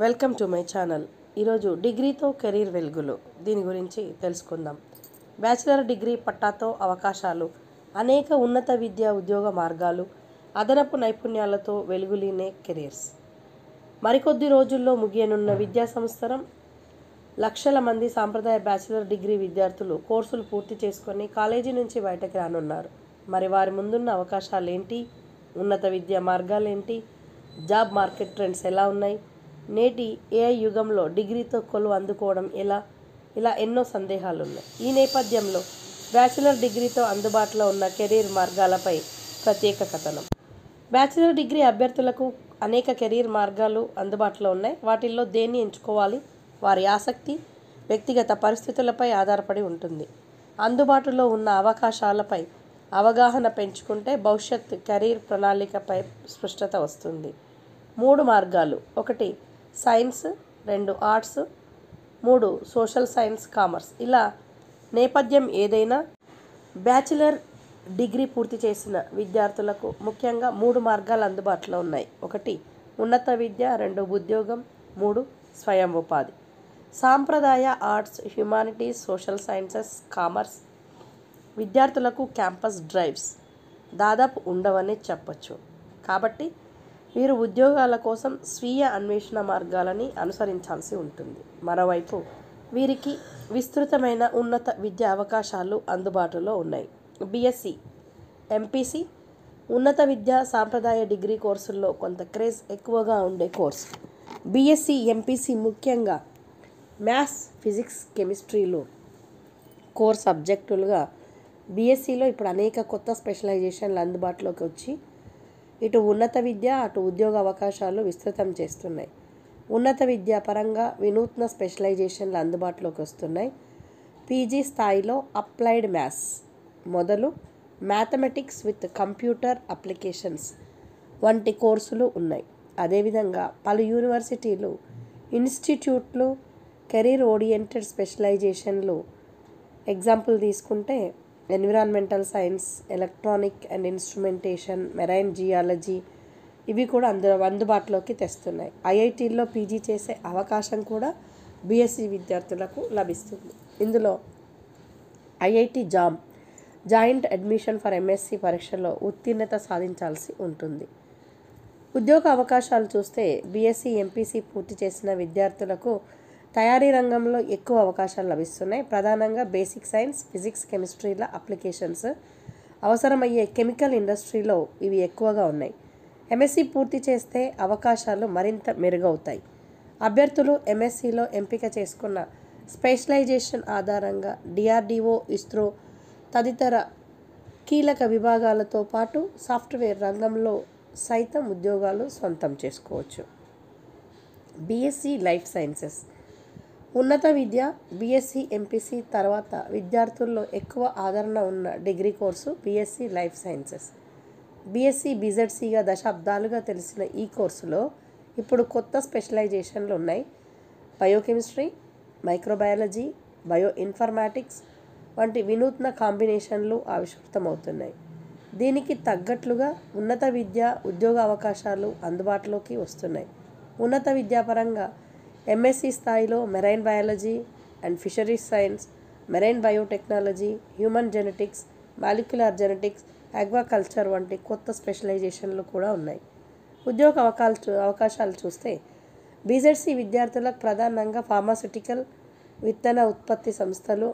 Welcome to my channel. ఈరోజు డిగ్రీతో career వెలుగులు దీని గురించి తెలుసుకుందాం. బ్యాచిలర్ డిగ్రీ పట్టాతో అవకాశాలు, అనేక ఉన్నత విద్యా ఉద్యోగ మార్గాలు, అదనపు నైపుణ్యాలతో వెలుగులీనే కెరీర్స్. మరికొద్ది రోజుల్లో ముగియనున్న విద్యా సంవత్సరం లక్షల మంది సాంప్రదాయ బ్యాచిలర్ డిగ్రీ విద్యార్థులు కోర్సులు పూర్తి చేసుకొని కాలేజీ నుంచి బయటకు రానున్నారు. మరి వారి ముందున్న అవకాశాలు ఏంటి, ఉన్నత విద్యా మార్గాలేంటి, జాబ్ మార్కెట్ ట్రెండ్స్ ఎలా ఉన్నాయి, నేటి ఏఐ యుగంలో డిగ్రీతో కొలువు అందుకోవడం ఎలా, ఇలా ఎన్నో సందేహాలు ఉన్నాయి. ఈ నేపథ్యంలో బ్యాచిలర్ డిగ్రీతో అందుబాటులో ఉన్న కెరీర్ మార్గాలపై ప్రత్యేక కథనం. బ్యాచిలర్ డిగ్రీ అభ్యర్థులకు అనేక కెరీర్ మార్గాలు అందుబాటులో ఉన్నాయి. వాటిల్లో దేన్ని ఎంచుకోవాలి, వారి ఆసక్తి, వ్యక్తిగత పరిస్థితులపై ఆధారపడి ఉంటుంది. అందుబాటులో ఉన్న అవకాశాలపై అవగాహన పెంచుకుంటే భవిష్యత్ కెరీర్ ప్రణాళికపై స్పష్టత వస్తుంది. 3 మార్గాలు: 1 science, 2 arts, 3 social science, commerce. ఇలా నేపథ్యం ఏదైనా బ్యాచిలర్ డిగ్రీ పూర్తి చేసిన విద్యార్థులకు ముఖ్యంగా 3 మార్గాలు అందుబాటులో ఉన్నాయి. 1 ఉన్నత విద్య, 2 ఉద్యోగం, 3 స్వయం ఉపాధి. సాంప్రదాయ arts, humanities, social sciences, commerce విద్యార్థులకు క్యాంపస్ డ్రైవ్స్ దాదాపు ఉండవనే చెప్పొచ్చు. కాబట్టి వీరు ఉద్యోగాల కోసం స్వీయ అన్వేషణ మార్గాలని అనుసరించాల్సి ఉంటుంది. మరోవైపు వీరికి విస్తృతమైన ఉన్నత విద్యా అవకాశాలు అందుబాటులో ఉన్నాయి. బీఎస్సీ, ఎంపీసీ ఉన్నత విద్య సాంప్రదాయ డిగ్రీ కోర్సుల్లో కొంత క్రేజ్ ఎక్కువగా ఉండే కోర్సు. బీఎస్సీ, ఎంపీసీ ముఖ్యంగా మ్యాథ్స్, ఫిజిక్స్, కెమిస్ట్రీలు కోర్ సబ్జెక్టులుగా బీఎస్సీలో ఇప్పుడు అనేక కొత్త స్పెషలైజేషన్లు అందుబాటులోకి వచ్చి ఇటు ఉన్నత విద్య, అటు ఉద్యోగ అవకాశాలు విస్తృతం చేస్తున్నాయి. ఉన్నత విద్యా పరంగా వినూత్న స్పెషలైజేషన్లు అందుబాటులోకి వస్తున్నాయి. పీజీ స్థాయిలో అప్లైడ్ మ్యాథ్స్ మొదలు మ్యాథమెటిక్స్ విత్ కంప్యూటర్ అప్లికేషన్స్ వంటి కోర్సులు ఉన్నాయి. అదేవిధంగా పలు యూనివర్సిటీలు, ఇన్స్టిట్యూట్లు కెరీర్ ఓరియంటెడ్ స్పెషలైజేషన్లు ఎగ్జాంపుల్ తీసుకుంటే environmental science, electronic and instrumentation, marine geology ఇవి కూడా అందుబాటులోకి తెస్తున్నాయి. ఐఐటీల్లో పీజీ చేసే అవకాశం కూడా బీఎస్సీ విద్యార్థులకు లభిస్తుంది. ఇందులో IIT joint admission for MSc పరీక్షలో ఉత్తీర్ణత సాధించాల్సి ఉంటుంది. ఉద్యోగ అవకాశాలు చూస్తే బీఎస్సీ, ఎంపీసీ పూర్తి చేసిన విద్యార్థులకు తయారీ రంగంలో ఎక్కువ అవకాశాలు లభిస్తున్నాయి. ప్రధానంగా బేసిక్ సైన్స్, ఫిజిక్స్, కెమిస్ట్రీల అప్లికేషన్స్ అవసరమయ్యే కెమికల్ ఇండస్ట్రీలో ఇవి ఎక్కువగా ఉన్నాయి. ఎంఎస్సీ పూర్తి చేస్తే అవకాశాలు మరింత మెరుగవుతాయి. అభ్యర్థులు ఎంఎస్సీలో ఎంపిక చేసుకున్న స్పెషలైజేషన్ ఆధారంగా డిఆర్డీఓ, ఇస్రో తదితర కీలక విభాగాలతో పాటు సాఫ్ట్వేర్ రంగంలో సైతం ఉద్యోగాలు సొంతం చేసుకోవచ్చు. బీఎస్సీ లైఫ్ సైన్సెస్ ఉన్నత విద్య. బీఎస్సీ, ఎంపీసీ తర్వాత విద్యార్థుల్లో ఎక్కువ ఆదరణ ఉన్న degree course BSc life sciences. BSc బీజెడ్సీగా దశాబ్దాలుగా తెలిసిన ఈ కోర్సులో ఇప్పుడు కొత్త స్పెషలైజేషన్లు ఉన్నాయి. బయోకెమిస్ట్రీ, మైక్రోబయాలజీ, బయో ఇన్ఫర్మాటిక్స్ వంటి వినూత్న కాంబినేషన్లు ఆవిష్కృతమవుతున్నాయి. దీనికి తగ్గట్లుగా ఉన్నత విద్య, ఉద్యోగ అవకాశాలు అందుబాటులోకి వస్తున్నాయి. ఉన్నత విద్యాపరంగా ఎంఎస్సీ స్థాయిలో marine biology and fisheries science, marine biotechnology, human genetics, molecular genetics, aquaculture వంటి కొత్త స్పెషలైజేషన్లు కూడా ఉన్నాయి. ఉద్యోగ అవకాశాలు చూస్తే బీజెడ్సీ విద్యార్థులకు ప్రధానంగా ఫార్మాస్యూటికల్, విత్తన ఉత్పత్తి సంస్థలు,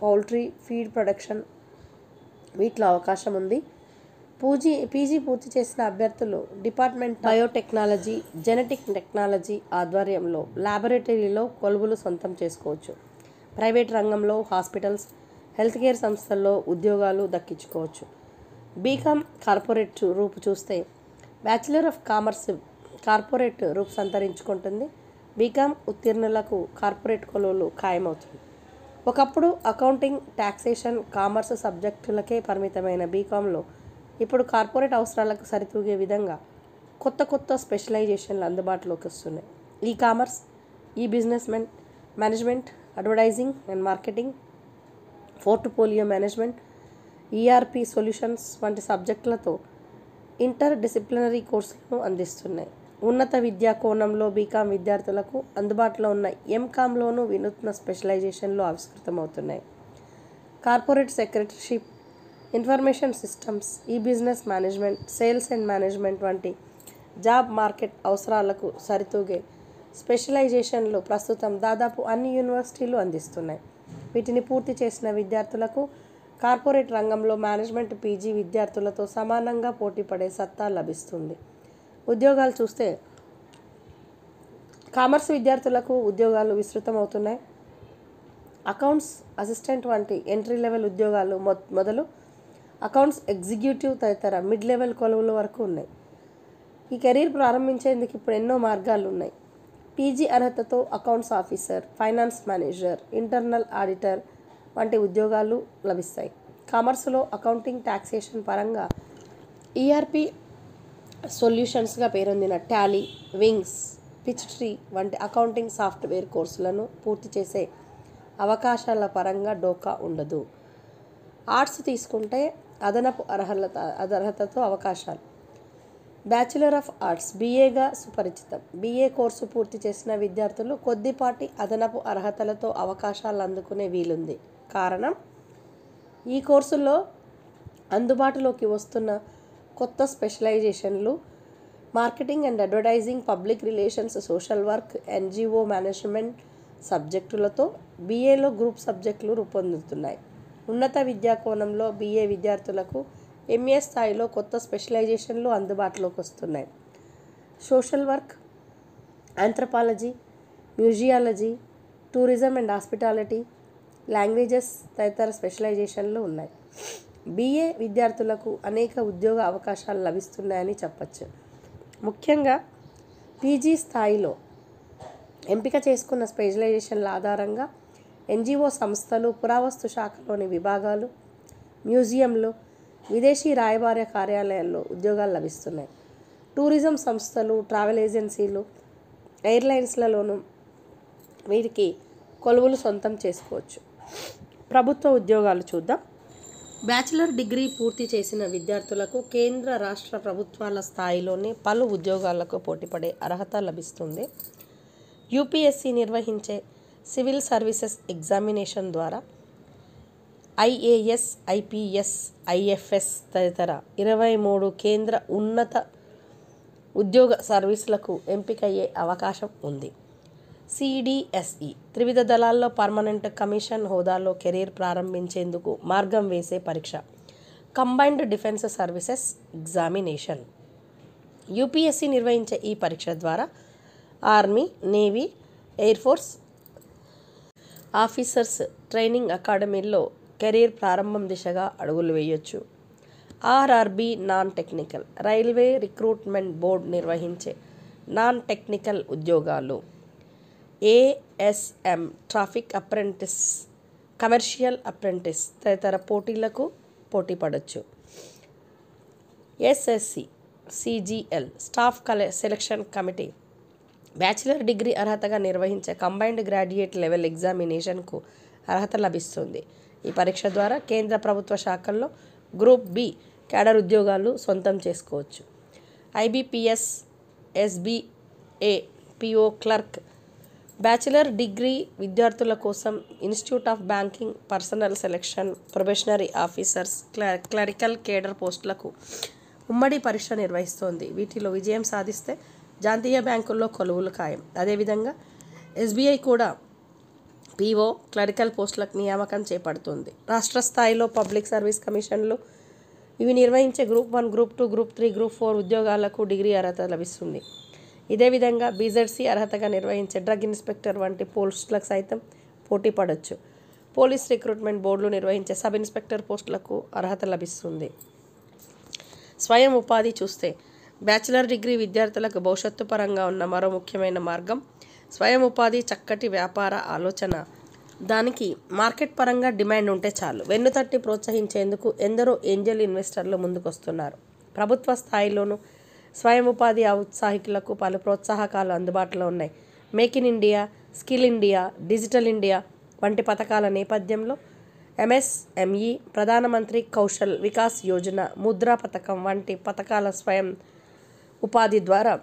పౌల్ట్రీ, ఫీడ్ ప్రొడక్షన్ వీటిలో అవకాశం ఉంది. పీజీ పూర్తి చేసిన అభ్యర్థులు డిపార్ట్మెంట్ బయోటెక్నాలజీ, జెనెటిక్ టెక్నాలజీ ఆధ్వర్యంలో ల్యాబొరేటరీలో కొలువులు సొంతం చేసుకోవచ్చు. ప్రైవేట్ రంగంలో హాస్పిటల్స్, హెల్త్ కేర్ సంస్థల్లో ఉద్యోగాలు దక్కించుకోవచ్చు. బీకామ్ కార్పొరేట్ రూపు చూస్తే బ్యాచిలర్ ఆఫ్ కామర్స్ కార్పొరేట్ రూపు సంతరించుకుంటుంది. బీకామ్ ఉత్తీర్ణులకు కార్పొరేట్ కొలువులు ఖాయమవుతుంది. ఒకప్పుడు అకౌంటింగ్, టాక్సేషన్, కామర్స్ సబ్జెక్టులకే పరిమితమైన బీకామ్లో ఇప్పుడు కార్పొరేట్ అవసరాలకు సరితూగే విధంగా కొత్త స్పెషలైజేషన్లు అందుబాటులోకి వస్తున్నాయి. ఈ కామర్స్, ఈ business management, advertising and marketing, portfolio management, ERP solutions వంటి సబ్జెక్టులతో ఇంటర్ డిసిప్లినరీ కోర్సులను అందిస్తున్నాయి. ఉన్నత విద్యా కోణంలో బీకామ్ విద్యార్థులకు అందుబాటులో ఉన్న ఎంకామ్లోనూ వినూత్న స్పెషలైజేషన్లు ఆవిష్కృతమవుతున్నాయి. కార్పొరేట్ సెక్రటరీషిప్, ఇన్ఫర్మేషన్ సిస్టమ్స్, ఈ business management, sales and management వంటి జాబ్ మార్కెట్ అవసరాలకు సరితూగే స్పెషలైజేషన్లు ప్రస్తుతం దాదాపు అన్ని యూనివర్సిటీలు అందిస్తున్నాయి. వీటిని పూర్తి చేసిన విద్యార్థులకు కార్పొరేట్ రంగంలో మేనేజ్మెంట్ పీజీ విద్యార్థులతో సమానంగా పోటీపడే సత్తా లభిస్తుంది. ఉద్యోగాలు చూస్తే కామర్స్ విద్యార్థులకు ఉద్యోగాలు విస్తృతమవుతున్నాయి. అకౌంట్స్ అసిస్టెంట్ వంటి ఎంట్రీ లెవెల్ ఉద్యోగాలు మొదలు అకౌంట్స్ ఎగ్జిక్యూటివ్ తదితర మిడ్ లెవెల్ కొలువుల వరకు ఉన్నాయి. ఈ కెరీర్ ప్రారంభించేందుకు ఇప్పుడు ఎన్నో మార్గాలు ఉన్నాయి. పీజీ అర్హతతో accounts officer, finance manager, internal auditor వంటి ఉద్యోగాలు లభిస్తాయి. కామర్స్లో అకౌంటింగ్, టాక్సేషన్ పరంగా ఈఆర్పి సొల్యూషన్స్గా పేరొందిన టాలీ, వింగ్స్, పిచ్ట్రీ వంటి అకౌంటింగ్ సాఫ్ట్వేర్ కోర్సులను పూర్తి చేసే అవకాశాల పరంగా డోకా ఉండదు. ఆర్ట్స్ తీసుకుంటే అదనపు అర్హతతో అవకాశాలు. బ్యాచిలర్ ఆఫ్ ఆర్ట్స్ బీఏగా సుపరిచితం. బీఏ కోర్సు పూర్తి చేసిన విద్యార్థులు కొద్దిపాటి అదనపు అర్హతలతో అవకాశాలు అందుకునే వీలుంది. కారణం, ఈ కోర్సుల్లో అందుబాటులోకి వస్తున్న కొత్త స్పెషలైజేషన్లు marketing and advertising, public relations, social work, NGO management సబ్జెక్టులతో బీఏలో గ్రూప్ సబ్జెక్టులు రూపొందుతున్నాయి. ఉన్నత విద్యా కోణంలో బీఏ విద్యార్థులకు ఎంఏ స్థాయిలో కొత్త స్పెషలైజేషన్లు అందుబాటులోకి వస్తున్నాయి. Social work, anthropology, museology, tourism and hospitality, languages తదితర స్పెషలైజేషన్లు ఉన్నాయి. బీఏ విద్యార్థులకు అనేక ఉద్యోగ అవకాశాలు లభిస్తున్నాయని చెప్పచ్చు. ముఖ్యంగా పీజీ స్థాయిలో ఎంపిక చేసుకున్న స్పెషలైజేషన్ల ఆధారంగా ఎన్జిఓ సంస్థలు, పురావస్తు శాఖలోని విభాగాలు, మ్యూజియంలు, విదేశీ రాయబార కార్యాలయాల్లో ఉద్యోగాలు లభిస్తున్నాయి. టూరిజం సంస్థలు, ట్రావెల్ ఏజెన్సీలు, ఎయిర్లైన్స్లలోనూ వీరికి కొలువులు సొంతం చేసుకోవచ్చు. ప్రభుత్వ ఉద్యోగాలు చూద్దాం. బ్యాచిలర్ డిగ్రీ పూర్తి చేసిన విద్యార్థులకు కేంద్ర, రాష్ట్ర ప్రభుత్వాల స్థాయిలోనే పలు ఉద్యోగాలకు పోటీపడే అర్హత లభిస్తుంది. యూపీఎస్సీ నిర్వహించే సివిల్ సర్వీసెస్ ఎగ్జామినేషన్ ద్వారా ఐఏఎస్, ఐపీఎస్, ఐఎఫ్ఎస్ తదితర 23 కేంద్ర ఉన్నత ఉద్యోగ సర్వీసులకు ఎంపికయ్యే అవకాశం ఉంది. సిడిఎస్ఈ త్రివిధ దళాల్లో పర్మనెంట్ కమిషన్ హోదాలో కెరీర్ ప్రారంభించేందుకు మార్గం వేసే పరీక్ష. Combined defence services examination. UPSC నిర్వహించే ఈ పరీక్ష ద్వారా army, navy, air force officers training అకాడమీల్లో కెరీర్ ప్రారంభం దిశగా అడుగులు వేయొచ్చు. RRB non technical, railway recruitment board నిర్వహించే నాన్ టెక్నికల్ ఉద్యోగాలు. ASM traffic apprentice, commercial apprentice తదితర పోటీలకు పోటీ పడవచ్చు. SSC, CGL staff selection committee bachelor degree అర్హతగా నిర్వహించే కంబైన్డ్ గ్రాడ్యుయేట్ లెవెల్ ఎగ్జామినేషన్కు అర్హత లభిస్తుంది. ఈ పరీక్ష ద్వారా కేంద్ర ప్రభుత్వ శాఖల్లో గ్రూప్ బి క్యాడర్ ఉద్యోగాలు సొంతం చేసుకోవచ్చు. IBPS, SBA, PO clerk. Bachelor degree విద్యార్థుల కోసం institute of banking, personal selection, probationary officers, clerical cadre పోస్టులకు ఉమ్మడి పరీక్ష నిర్వహిస్తోంది. వీటిలో విజయం సాధిస్తే జాతీయ బ్యాంకుల్లో కొలువులు ఖాయం. అదేవిధంగా ఎస్బీఐ కూడా పీఓ, క్లరికల్ పోస్టులకు నియామకం చేపడుతుంది. రాష్ట్ర స్థాయిలో పబ్లిక్ సర్వీస్ కమిషన్లు ఇవి నిర్వహించే గ్రూప్ 1, గ్రూప్ 2, గ్రూప్ 3, గ్రూప్ 4 ఉద్యోగాలకు డిగ్రీ అర్హత లభిస్తుంది. ఇదే విధంగా బీజెడ్సీ అర్హతగా నిర్వహించే డ్రగ్ ఇన్స్పెక్టర్ వంటి పోస్టులకు సైతం పోటీ పడవచ్చు. పోలీస్ రిక్రూట్మెంట్ బోర్డులు నిర్వహించే సబ్ ఇన్స్పెక్టర్ పోస్టులకు అర్హత లభిస్తుంది. స్వయం ఉపాధి చూస్తే బ్యాచిలర్ డిగ్రీ విద్యార్థులకు భవిష్యత్తు పరంగా ఉన్న మరో ముఖ్యమైన మార్గం స్వయం ఉపాధి. చక్కటి వ్యాపార ఆలోచన, దానికి మార్కెట్ పరంగా డిమాండ్ ఉంటే చాలు. వెన్నుతట్టి ప్రోత్సహించేందుకు ఎందరో ఏంజల్ ఇన్వెస్టర్లు ముందుకొస్తున్నారు. ప్రభుత్వ స్థాయిలోనూ స్వయం ఉపాధి ఔత్సాహికులకు పలు ప్రోత్సాహకాలు అందుబాటులో ఉన్నాయి. Make in India, skill India, digital India వంటి పథకాల నేపథ్యంలో ఎంఎస్ఎంఈ, ప్రధానమంత్రి కౌశల్ వికాస్ యోజన, ముద్రా పథకం వంటి పథకాల స్వయం ఉపాధి ద్వారా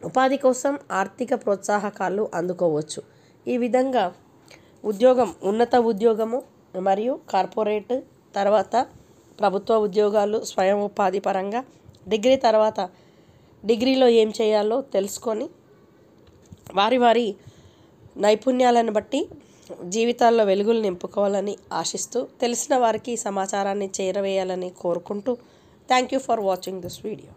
ఉపాధి కోసం ఆర్థిక ప్రోత్సాహకాలు అందుకోవచ్చు. ఈ విధంగా ఉద్యోగం, ఉన్నత ఉద్యోగము మరియు కార్పొరేట్, తర్వాత ప్రభుత్వ ఉద్యోగాలు, స్వయం ఉపాధి పరంగా డిగ్రీ తర్వాత డిగ్రీలో ఏం చేయాలో తెలుసుకొని వారి వారి నైపుణ్యాలను బట్టి జీవితాల్లో వెలుగులు నింపుకోవాలని ఆశిస్తూ, తెలిసిన వారికి సమాచారాన్ని చేరవేయాలని కోరుకుంటూ, thank you for watching this video.